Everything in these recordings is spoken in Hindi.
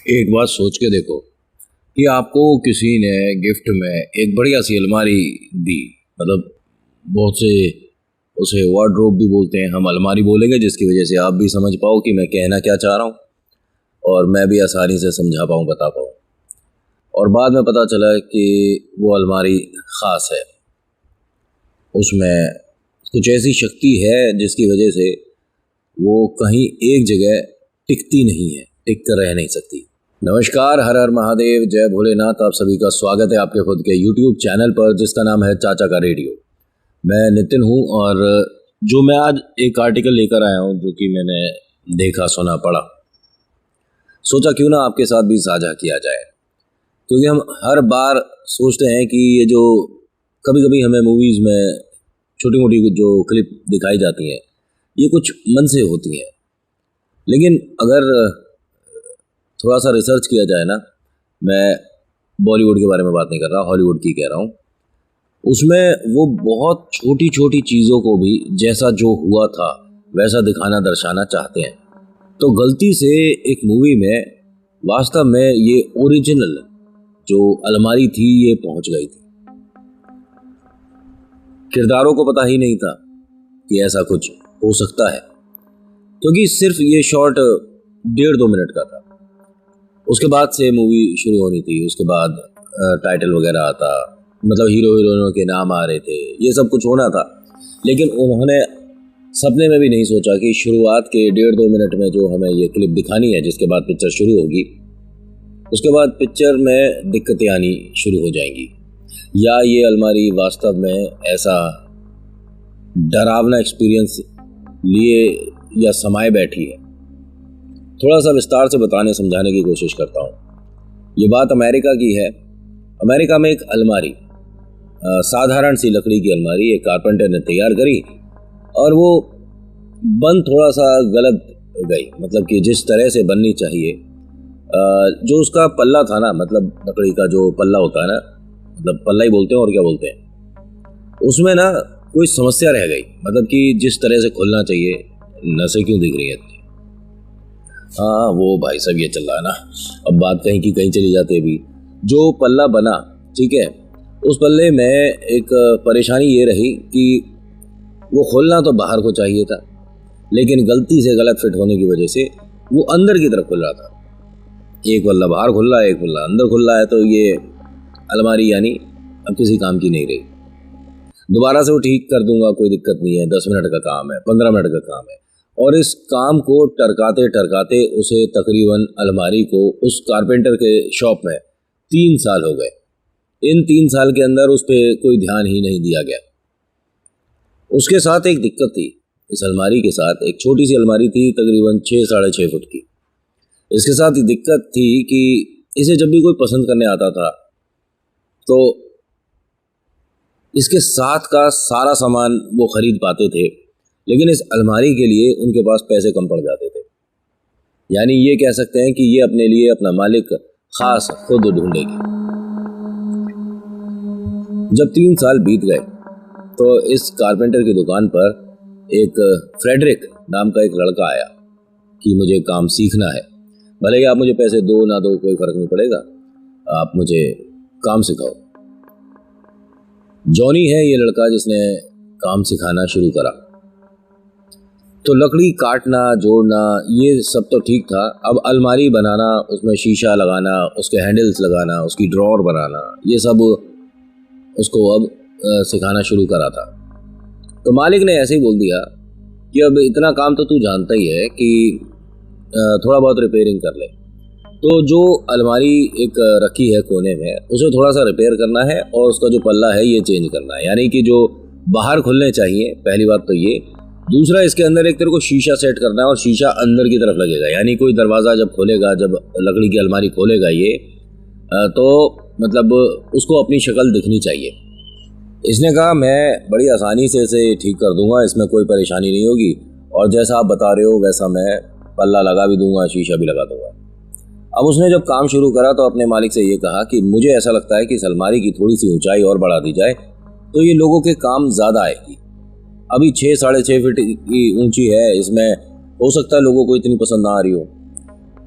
एक बात सोच के देखो कि आपको किसी ने गिफ्ट में एक बढ़िया सी अलमारी दी। मतलब बहुत से उसे वार्डरोब भी बोलते हैं, हम अलमारी बोलेंगे जिसकी वजह से आप भी समझ पाओ कि मैं कहना क्या चाह रहा हूँ और मैं भी आसानी से समझा पाऊँ, बता पाऊँ। और बाद में पता चला कि वो अलमारी ख़ास है, उसमें कुछ ऐसी शक्ति है जिसकी वजह से वो कहीं एक जगह टिकती नहीं है, टिक कर रह नहीं सकती। नमस्कार, हर हर महादेव, जय भोलेनाथ। आप सभी का स्वागत है आपके खुद के YouTube चैनल पर जिसका नाम है चाचा का रेडियो। मैं नितिन हूँ और जो मैं आज एक आर्टिकल लेकर आया हूँ जो कि मैंने देखा, सुना, पढ़ा, सोचा क्यों ना आपके साथ भी साझा किया जाए। क्योंकि हम हर बार सोचते हैं कि ये जो कभी कभी हमें मूवीज़ में छोटी मोटी जो क्लिप दिखाई जाती हैं ये कुछ मन से होती हैं, लेकिन अगर थोड़ा सा रिसर्च किया जाए ना, मैं बॉलीवुड के बारे में बात नहीं कर रहा, हॉलीवुड की कह रहा हूँ, उसमें वो बहुत छोटी छोटी चीज़ों को भी जैसा जो हुआ था वैसा दिखाना, दर्शाना चाहते हैं। तो गलती से एक मूवी में वास्तव में ये ओरिजिनल जो अलमारी थी ये पहुंच गई थी। किरदारों को पता ही नहीं था कि ऐसा कुछ हो सकता है, क्योंकि सिर्फ ये शॉट 1.5-2 मिनट का था। उसके बाद से मूवी शुरू होनी थी, उसके बाद टाइटल वगैरह आता, मतलब हीरो हीरोइनों के नाम आ रहे थे, ये सब कुछ होना था। लेकिन उन्होंने सपने में भी नहीं सोचा कि शुरुआत के 1.5-2 मिनट में जो हमें ये क्लिप दिखानी है, जिसके बाद पिक्चर शुरू होगी, उसके बाद पिक्चर में दिक्कतें आनी शुरू हो जाएंगी, या ये अलमारी वास्तव में ऐसा डरावना एक्सपीरियंस लिए या समाये बैठी है। थोड़ा सा विस्तार से बताने समझाने की कोशिश करता हूँ। ये बात अमेरिका की है। अमेरिका में एक अलमारी, साधारण सी लकड़ी की अलमारी, एक कारपेंटर ने तैयार करी और वो बन थोड़ा सा गलत गई। मतलब कि जिस तरह से बननी चाहिए, जो उसका पल्ला था ना, मतलब लकड़ी का जो पल्ला होता है ना, मतलब पल्ला ही बोलते हैं और क्या बोलते हैं, उसमें ना कोई समस्या रह गई। मतलब कि जिस तरह से खुलना चाहिए, नसें क्यों दिख रही है? हाँ, वो भाई साहब ये चल रहा है ना, अब बात कहीं की कहीं चली जाती है। अभी जो पल्ला बना, ठीक है, उस पल्ले में एक परेशानी ये रही कि वो खोलना तो बाहर को चाहिए था, लेकिन गलती से गलत फिट होने की वजह से वो अंदर की तरफ खुल रहा था। एक पल्ला बाहर खुल रहा है, एक पल्ला अंदर खुल रहा है, तो ये अलमारी यानी अब किसी काम की नहीं रही। दोबारा से वो ठीक कर दूंगा, कोई दिक्कत नहीं है, 10 मिनट का काम है, 15 मिनट का काम है। और इस काम को टरकाते टरकाते उसे तकरीबन अलमारी को उस कारपेंटर के शॉप में 3 साल हो गए। इन 3 साल के अंदर उस पर कोई ध्यान ही नहीं दिया गया। उसके साथ एक दिक्कत थी, इस अलमारी के साथ एक छोटी सी अलमारी थी, तकरीबन 6-6.5 फुट की। इसके साथ दिक्कत थी कि इसे जब भी कोई पसंद करने आता था तो इसके साथ का सारा सामान वो खरीद पाते थे, लेकिन इस अलमारी के लिए उनके पास पैसे कम पड़ जाते थे। यानी ये कह सकते हैं कि ये अपने लिए अपना मालिक खास खुद ढूंढेगी। जब 3 साल बीत गए तो इस कारपेंटर की दुकान पर एक फ्रेडरिक नाम का एक लड़का आया कि मुझे काम सीखना है, भले ही आप मुझे पैसे दो ना दो कोई फर्क नहीं पड़ेगा, आप मुझे काम सिखाओ। जॉनी है ये लड़का जिसने काम सिखाना शुरू करा। तो लकड़ी काटना, जोड़ना, ये सब तो ठीक था। अब अलमारी बनाना, उसमें शीशा लगाना, उसके हैंडल्स लगाना, उसकी ड्रॉर बनाना, ये सब उसको अब सिखाना शुरू करा था। तो मालिक ने ऐसे ही बोल दिया कि अब इतना काम तो तू जानता ही है कि थोड़ा बहुत रिपेयरिंग कर ले। तो जो अलमारी एक रखी है कोने में, उसे थोड़ा सा रिपेयर करना है और उसका जो पल्ला है ये चेंज करना है, यानी कि जो बाहर खुलने चाहिए, पहली बात तो ये। दूसरा, इसके अंदर एक तेरे को शीशा सेट करना है और शीशा अंदर की तरफ लगेगा, यानी कोई दरवाज़ा जब खोलेगा, जब लकड़ी की अलमारी खोलेगा ये, तो मतलब उसको अपनी शक्ल दिखनी चाहिए। इसने कहा मैं बड़ी आसानी से इसे ठीक कर दूंगा, इसमें कोई परेशानी नहीं होगी, और जैसा आप बता रहे हो वैसा मैं पल्ला लगा भी दूंगा, शीशा भी लगा दूंगा। अब उसने जब काम शुरू करा तो अपने मालिक से ये कहा कि मुझे ऐसा लगता है कि इस अलमारी की थोड़ी सी ऊंचाई और बढ़ा दी जाए तो ये लोगों के काम ज़्यादा आएगी। अभी 6-6.5 फीट की ऊंची है, इसमें हो सकता है लोगों को इतनी पसंद ना आ रही हो।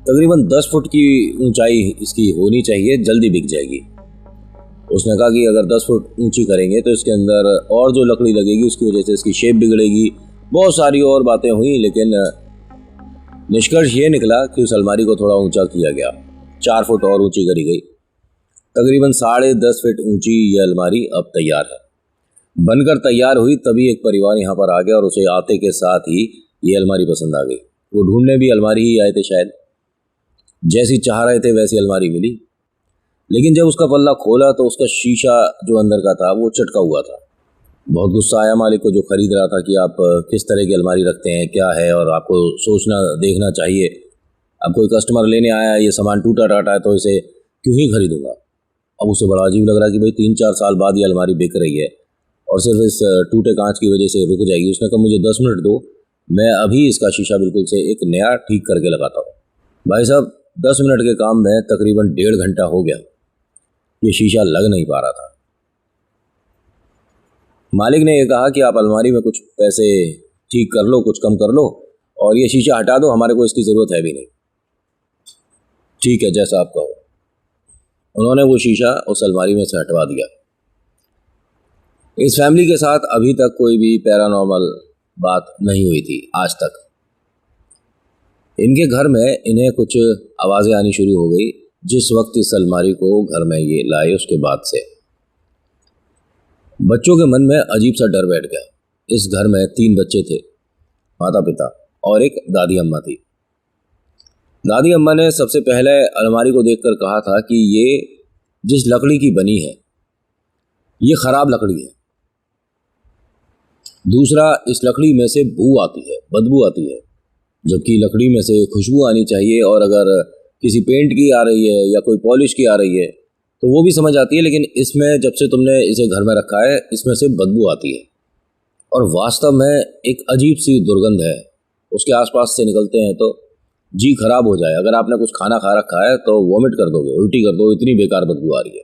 तकरीबन 10 फुट की ऊंचाई इसकी होनी चाहिए, जल्दी बिक जाएगी। उसने कहा कि अगर 10 फुट ऊंची करेंगे तो इसके अंदर और जो लकड़ी लगेगी उसकी वजह से इसकी शेप बिगड़ेगी। बहुत सारी और बातें हुई, लेकिन निष्कर्ष ये निकला कि उस अलमारी को थोड़ा ऊंचा किया गया, 4 फुट और ऊंची करी गई। तकरीबन 10.5 फीट ऊंची ये अलमारी अब तैयार है। बनकर तैयार हुई तभी एक परिवार यहाँ पर आ गया और उसे आते के साथ ही ये अलमारी पसंद आ गई। वो ढूंढने भी अलमारी ही आए थे शायद, जैसी चाह रहे थे वैसी अलमारी मिली। लेकिन जब उसका पल्ला खोला तो उसका शीशा जो अंदर का था वो चटका हुआ था। बहुत गुस्सा आया मालिक को, जो खरीद रहा था, कि आप किस तरह की अलमारी रखते हैं, क्या है, और आपको सोचना देखना चाहिए। अब कोई कस्टमर लेने आया है, ये सामान टूटा टाटा है, तो इसे क्यों ही खरीदूंगा। अब उसे बड़ा अजीब लग रहा कि भाई 3-4 साल बाद ये अलमारी बिक रही है और सिर्फ इस टूटे कांच की वजह से रुक जाएगी। उसने कहा मुझे 10 मिनट दो, मैं अभी इसका शीशा बिल्कुल से एक नया ठीक करके लगाता हूँ। भाई साहब 10 मिनट के काम में तकरीबन 1.5 घंटा हो गया, ये शीशा लग नहीं पा रहा था। मालिक ने यह कहा कि आप अलमारी में कुछ पैसे ठीक कर लो, कुछ कम कर लो और ये शीशा हटा दो, हमारे को इसकी ज़रूरत है भी नहीं। ठीक है, जैसा आप कहो। उन्होंने वो शीशा उस अलमारी में से हटवा दिया। इस फैमिली के साथ अभी तक कोई भी पैरानॉर्मल बात नहीं हुई थी आज तक। इनके घर में इन्हें कुछ आवाज़ें आनी शुरू हो गई जिस वक्त इस अलमारी को घर में ये लाए उसके बाद से। बच्चों के मन में अजीब सा डर बैठ गया। इस घर में 3 बच्चे थे, माता पिता और एक दादी अम्मा थी। दादी अम्मा ने सबसे पहले अलमारी को देखकर कहा था कि ये जिस लकड़ी की बनी है ये ख़राब लकड़ी है। दूसरा, इस लकड़ी में से बू आती है, बदबू आती है, जबकि लकड़ी में से खुशबू आनी चाहिए। और अगर किसी पेंट की आ रही है या कोई पॉलिश की आ रही है तो वो भी समझ आती है, लेकिन इसमें जब से तुमने इसे घर में रखा है इसमें से बदबू आती है और वास्तव में एक अजीब सी दुर्गंध है। उसके आसपास से निकलते हैं तो जी खराब हो जाए। अगर आपने कुछ खाना खा रखा है तो वॉमिट कर दोगे, उल्टी कर दो, इतनी बेकार बदबू आ रही है।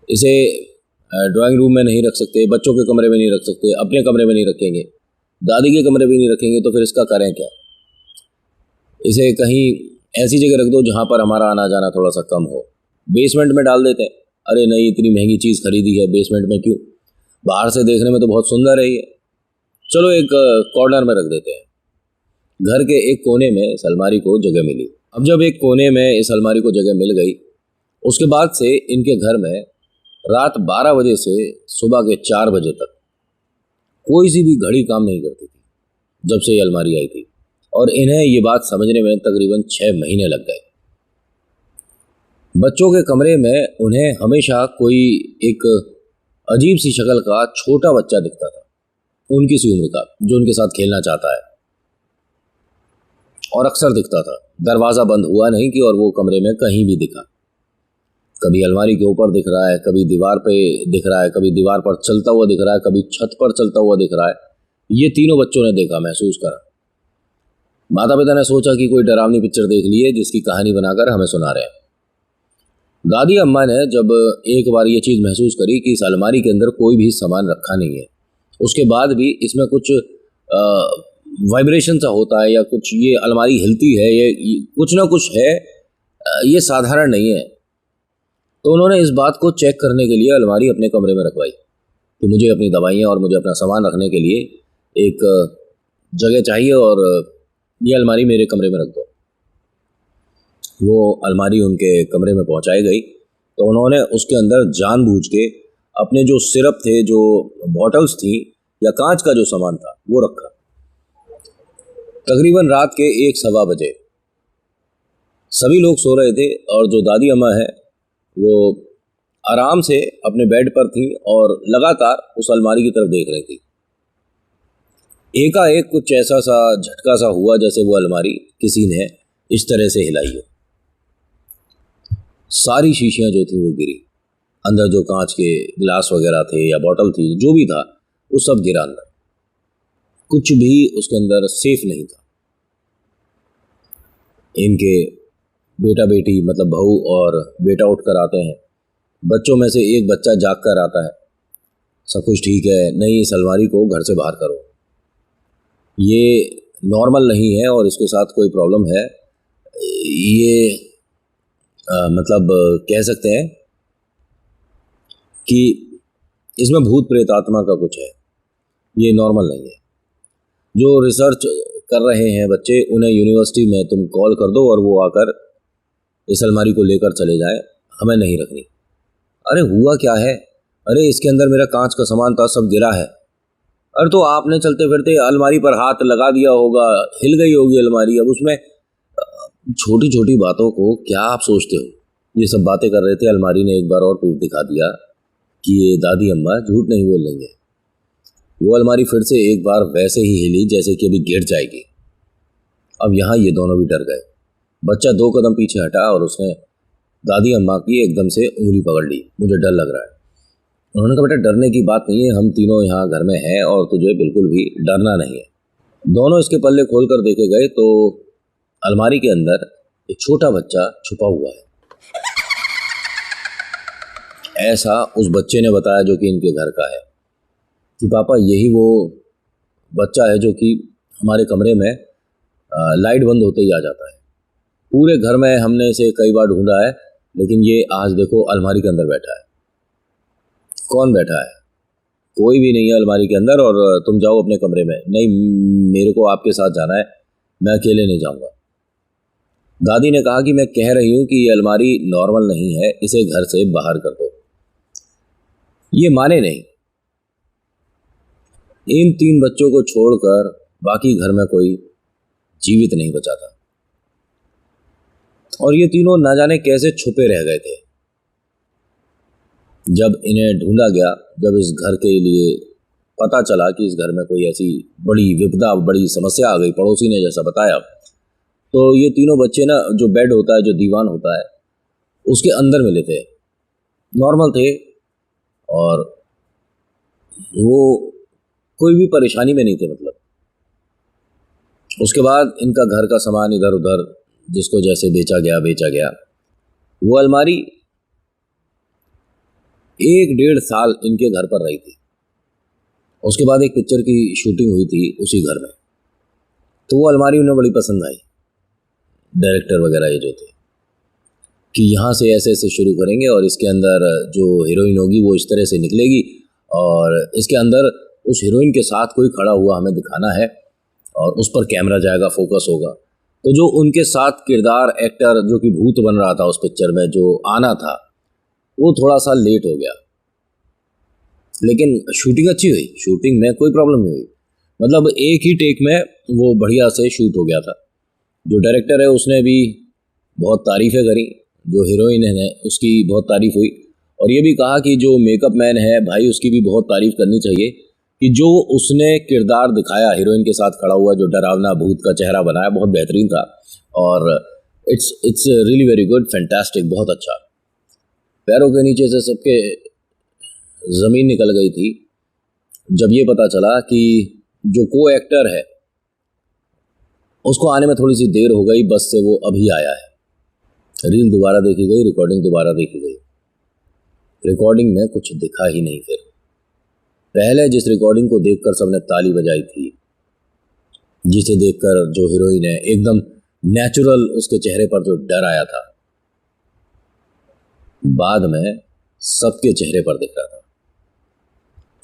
इसे ड्राइंग रूम में नहीं रख सकते, बच्चों के कमरे में नहीं रख सकते, अपने कमरे में नहीं रखेंगे, दादी के कमरे में नहीं रखेंगे, तो फिर इसका करें क्या। इसे कहीं ऐसी जगह रख दो जहाँ पर हमारा आना जाना थोड़ा सा कम हो। बेसमेंट में डाल देते हैं। अरे नहीं, इतनी महंगी चीज़ खरीदी है, बेसमेंट में क्यों, बाहर से देखने में तो बहुत सुंदर है ये, चलो एक कॉर्नर में रख देते हैं। घर के एक कोने में इस अलमारी को जगह मिली। अब जब एक कोने में इस अलमारी को जगह मिल गई, उसके बाद से इनके घर में रात 12 बजे से सुबह के 4 बजे तक कोई सी भी घड़ी काम नहीं करती थी जब से ये अलमारी आई थी। और इन्हें ये बात समझने में तकरीबन 6 महीने लग गए। बच्चों के कमरे में उन्हें हमेशा कोई एक अजीब सी शक्ल का छोटा बच्चा दिखता था, उनकी सी उम्र का, जो उनके साथ खेलना चाहता है, और अक्सर दिखता था। दरवाज़ा बंद हुआ नहीं कि और वो कमरे में कहीं भी दिखा। कभी अलमारी के ऊपर दिख रहा है, कभी दीवार पे दिख रहा है, कभी दीवार पर चलता हुआ दिख रहा है, कभी छत पर चलता हुआ दिख रहा है। ये तीनों बच्चों ने देखा, महसूस करा। माता पिता ने सोचा कि कोई डरावनी पिक्चर देख ली है जिसकी कहानी बनाकर हमें सुना रहे हैं। दादी अम्मा ने जब एक बार ये चीज़ महसूस करी कि इस अलमारी के अंदर कोई भी सामान रखा नहीं है, उसके बाद भी इसमें कुछ वाइब्रेशन सा होता है या कुछ, ये अलमारी हिलती है, ये कुछ ना कुछ है, ये साधारण नहीं है। तो उन्होंने इस बात को चेक करने के लिए अलमारी अपने कमरे में रखवाई कि मुझे अपनी दवाइयाँ और मुझे अपना सामान रखने के लिए एक जगह चाहिए और ये अलमारी मेरे कमरे में रख दो। वो अलमारी उनके कमरे में पहुंचाई गई तो उन्होंने उसके अंदर जानबूझ के अपने जो सिरप थे, जो बॉटल्स थी या कांच का जो सामान था वो रखा। तकरीबन रात के 1-1:15 बजे सभी लोग सो रहे थे और जो दादी अम्मा है वो आराम से अपने बेड पर थी और लगातार उस अलमारी की तरफ देख रही थी। एकाएक कुछ ऐसा सा झटका सा हुआ जैसे वो अलमारी किसी ने इस तरह से हिलाई हो। सारी शीशियां जो थी वो गिरी, अंदर जो कांच के गिलास वगैरह थे या बॉटल थी, जो भी था वो सब गिरा अंदर। कुछ भी उसके अंदर सेफ नहीं था। इनके बेटा बेटी, मतलब बहू और बेटा उठकर आते हैं। बच्चों में से एक बच्चा जाग कर आता है, सब कुछ ठीक है, नहीं इस अलमारी को घर से बाहर करो, ये नॉर्मल नहीं है और इसके साथ कोई प्रॉब्लम है, ये मतलब कह सकते हैं कि इसमें भूत प्रेत आत्मा का कुछ है, ये नॉर्मल नहीं है। जो रिसर्च कर रहे हैं बच्चे, उन्हें यूनिवर्सिटी में तुम कॉल कर दो और वो आकर इस अलमारी को लेकर चले जाए, हमें नहीं रखनी। अरे हुआ क्या है? अरे इसके अंदर मेरा कांच का सामान था, सब गिरा है। अरे तो आपने चलते फिरते अलमारी पर हाथ लगा दिया होगा, हिल गई होगी अलमारी। अब उसमें छोटी छोटी बातों को क्या आप सोचते हो? ये सब बातें कर रहे थे। अलमारी ने एक बार और प्रूफ दिखा दिया कि ये दादी अम्मा झूठ नहीं बोल रही है। वो अलमारी फिर से एक बार वैसे ही हिली जैसे कि अभी गिर जाएगी। अब यहाँ ये दोनों भी डर गए। बच्चा 2 कदम पीछे हटा और उसने दादी अम्मा की एकदम से उंगली पकड़ ली। मुझे डर लग रहा है। उन्होंने कहा बेटा डरने की बात नहीं है, हम तीनों यहाँ घर में हैं और तुझे बिल्कुल भी डरना नहीं है। दोनों इसके पल्ले खोल कर देखे गए तो अलमारी के अंदर एक छोटा बच्चा छुपा हुआ है। ऐसा उस बच्चे ने बताया जो कि इनके घर का है कि पापा यही वो बच्चा है जो कि हमारे कमरे में लाइट बंद होते ही आ जाता है। पूरे घर में हमने इसे कई बार ढूंढा है, लेकिन ये आज देखो अलमारी के अंदर बैठा है। कौन बैठा है? कोई भी नहीं है अलमारी के अंदर। और तुम जाओ अपने कमरे में। नहीं, मेरे को आपके साथ जाना है, मैं अकेले नहीं जाऊंगा। दादी ने कहा कि मैं कह रही हूं कि ये अलमारी नॉर्मल नहीं है, इसे घर से बाहर कर दो। ये माने नहीं। इन 3 बच्चों को छोड़कर बाकी घर में कोई जीवित नहीं बचा था और ये तीनों ना जाने कैसे छुपे रह गए थे। जब इन्हें ढूंढा गया, जब इस घर के लिए पता चला कि इस घर में कोई ऐसी बड़ी विपदा, बड़ी समस्या आ गई, पड़ोसी ने जैसा बताया, तो ये तीनों बच्चे ना, जो बेड होता है, जो दीवान होता है, उसके अंदर मिले थे। नॉर्मल थे और वो कोई भी परेशानी में नहीं थे। मतलब उसके बाद इनका घर का सामान इधर उधर जिसको जैसे बेचा गया। वो अलमारी 1-1.5 साल इनके घर पर रही थी। उसके बाद एक पिक्चर की शूटिंग हुई थी उसी घर में, तो वो अलमारी उन्हें बड़ी पसंद आई। डायरेक्टर वगैरह ये जो थे कि यहाँ से ऐसे ऐसे शुरू करेंगे और इसके अंदर जो हीरोइन होगी वो इस तरह से निकलेगी और इसके अंदर उस हीरोइन के साथ कोई खड़ा हुआ हमें दिखाना है और उस पर कैमरा जाएगा, फोकस होगा। तो जो उनके साथ किरदार एक्टर जो कि भूत बन रहा था उस पिक्चर में, जो आना था, वो थोड़ा सा लेट हो गया। लेकिन शूटिंग अच्छी हुई, शूटिंग में कोई प्रॉब्लम नहीं हुई। मतलब एक ही टेक में वो बढ़िया से शूट हो गया था। जो डायरेक्टर है उसने भी बहुत तारीफ़ें करी, जो हीरोइन है उसकी बहुत तारीफ़ हुई और ये भी कहा कि जो मेकअप मैन है भाई उसकी भी बहुत तारीफ़ करनी चाहिए कि जो उसने किरदार दिखाया हीरोइन के साथ खड़ा हुआ, जो डरावना भूत का चेहरा बनाया, बहुत बेहतरीन था और it's really very good, fantastic, बहुत अच्छा। पैरों के नीचे से सबके ज़मीन निकल गई थी जब ये पता चला कि जो को एक्टर है उसको आने में थोड़ी सी देर हो गई, बस से वो अभी आया है। रील दोबारा देखी गई, रिकॉर्डिंग दोबारा देखी गई, रिकॉर्डिंग में कुछ दिखा ही नहीं। फिर पहले जिस रिकॉर्डिंग को देखकर सबने ताली बजाई थी, जिसे देखकर जो हीरोइन है एकदम नेचुरल उसके चेहरे पर जो डर आया था, बाद में सबके चेहरे पर दिख रहा था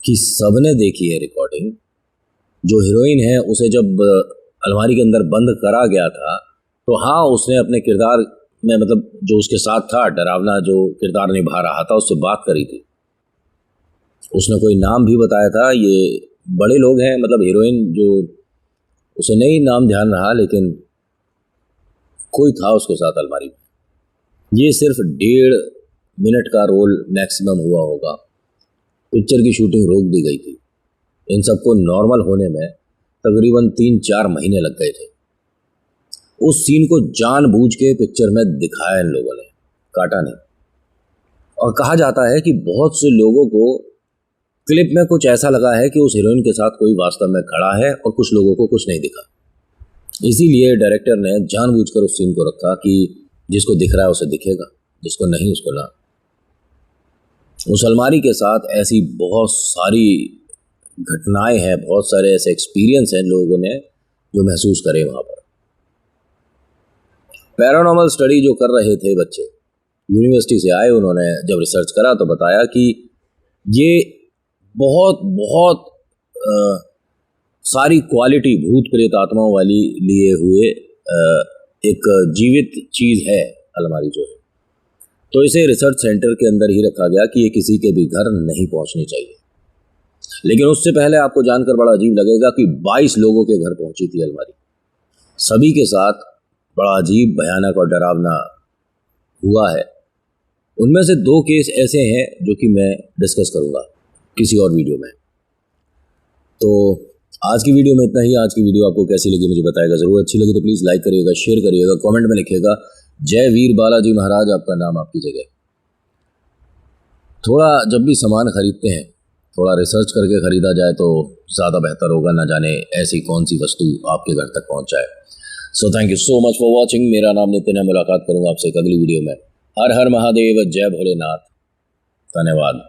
कि सबने देखी है रिकॉर्डिंग। जो हीरोइन है उसे जब अलमारी के अंदर बंद करा गया था तो हाँ, उसने अपने किरदार में, मतलब जो उसके साथ था, डरावना जो किरदार निभा रहा था, उससे बात करी थी। उसने कोई नाम भी बताया था। ये बड़े लोग हैं, मतलब हीरोइन जो, उसे नहीं नाम ध्यान रहा, लेकिन कोई था उसके साथ अलमारी में। ये सिर्फ 1.5 मिनट का रोल मैक्सिमम हुआ होगा। पिक्चर की शूटिंग रोक दी गई थी। इन सबको नॉर्मल होने में तकरीबन 3-4 महीने लग गए थे। उस सीन को जानबूझ के पिक्चर में दिखाया इन लोगों ने, काटा नहीं। और कहा जाता है कि बहुत से लोगों को क्लिप में कुछ ऐसा लगा है कि उस हीरोइन के साथ कोई वास्तव में खड़ा है और कुछ लोगों को कुछ नहीं दिखा। इसीलिए डायरेक्टर ने जानबूझकर उस सीन को रखा कि जिसको दिख रहा है उसे दिखेगा, जिसको नहीं उसको ना। उस अलमारी के साथ ऐसी बहुत सारी घटनाएं हैं, बहुत सारे ऐसे एक्सपीरियंस हैं लोगों ने जो महसूस करे वहाँ पर। पैरानॉर्मल स्टडी जो कर रहे थे बच्चे, यूनिवर्सिटी से आए, उन्होंने जब रिसर्च करा तो बताया कि ये बहुत बहुत सारी क्वालिटी भूत प्रेत आत्माओं वाली लिए हुए एक जीवित चीज़ है अलमारी जो है। तो इसे रिसर्च सेंटर के अंदर ही रखा गया कि ये किसी के भी घर नहीं पहुंचनी चाहिए। लेकिन उससे पहले आपको जानकर बड़ा अजीब लगेगा कि 22 लोगों के घर पहुंची थी अलमारी। सभी के साथ बड़ा अजीब, भयानक और डरावना हुआ है। उनमें से 2 केस ऐसे हैं जो कि मैं डिस्कस करूंगा किसी और वीडियो में। तो आज की वीडियो में इतना ही। आज की वीडियो आपको कैसी लगी मुझे बताएगा ज़रूर। अच्छी लगी तो प्लीज़ लाइक करिएगा, शेयर करिएगा, कमेंट में लिखिएगा जय वीर बालाजी महाराज, आपका नाम आपकी जगह। थोड़ा जब भी सामान खरीदते हैं थोड़ा रिसर्च करके ख़रीदा जाए तो ज़्यादा बेहतर होगा, ना जाने ऐसी कौन सी वस्तु आपके घर तक पहुंच जाए। So thank you so much for watching. मेरा नाम नितिन है। मुलाकात करूंगा आपसे एक अगली वीडियो में। हर हर महादेव, जय भोलेनाथ, धन्यवाद।